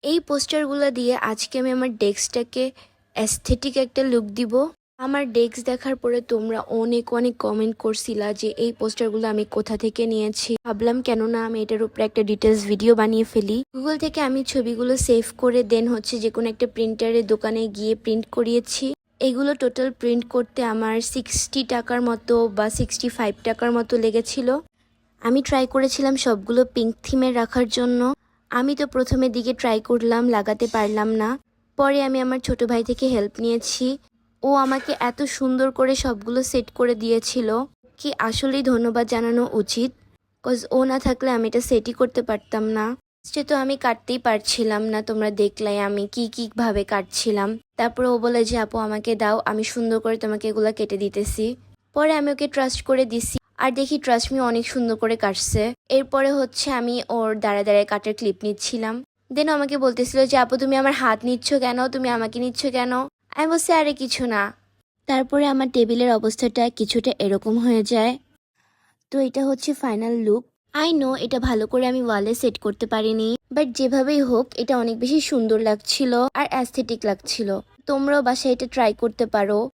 এই পোস্টারগুলো দিয়ে আজকে আমি আমার ডেস্কটাকে অ্যাস্থেটিক একটা লুক দিব। আমার ডেস্ক দেখার পরে তোমরা অনেক অনেক কমেন্ট করছিলা যে এই পোস্টারগুলো আমি কোথা থেকে নিয়েছি। ভাবলাম কেননা আমি এটার উপরে একটা ডিটেলস ভিডিও বানিয়ে ফেলি। গুগল থেকে আমি ছবিগুলো সেভ করে দেন যে কোনো একটা প্রিন্টারের দোকানে গিয়ে প্রিন্ট করিয়েছি। এগুলো টোটাল প্রিন্ট করতে আমার 60 টাকার মতো বা 65 টাকার মতো লেগেছিল। আমি ট্রাই করেছিলাম সবগুলো পিঙ্ক থিমের রাখার জন্য। আমি তো প্রথমের দিকে ট্রাই করলাম, লাগাতে পারলাম না। পরে আমি আমার ছোট ভাই থেকে হেল্প নিয়েছি। ও আমাকে এত সুন্দর করে সবগুলো সেট করে দিয়েছিল, কি আসলেই ধন্যবাদ জানানো উচিত। কজ ও না থাকলে আমি এটা সেটই করতে পারতাম না। সে তো আমি কাটতেই পারছিলাম না, তোমরা দেখলাই আমি কি ভাবে কাটছিলাম। তারপরে ও বলে যে আপু আমাকে দাও, আমি সুন্দর করে তোমাকে এগুলা কেটে দিতেছি। পরে আমি ওকে ট্রাস্ট করে দিছি, আর দেখি ট্রাস্ট মি অনেক সুন্দর করে কাটছে। এরপরে আমি ওর দাঁড়ায় দাঁড়ায় কাটার ক্লিপ নিচ্ছিলাম। দেন আমাকে বলতেছিল যে আপু তুমি আমার হাত নিচ্ছ কেন, তুমি আমাকে নিচ্ছ কেন। আমি বলছি আরে কিছু না। তারপরে আমার টেবিলের অবস্থাটা কিছুটা এরকম হয়ে যায়। তো এটা ফাইনাল লুক। আই নো এটা ভালো করে আমি ওয়ালে সেট করতে পারিনি, বাট যেভাবেই হোক এটা অনেক বেশি সুন্দর লাগছিল আর অ্যাস্থেটিক লাগছিল। তোমরাও বাসায় এটা ট্রাই করতে পারো।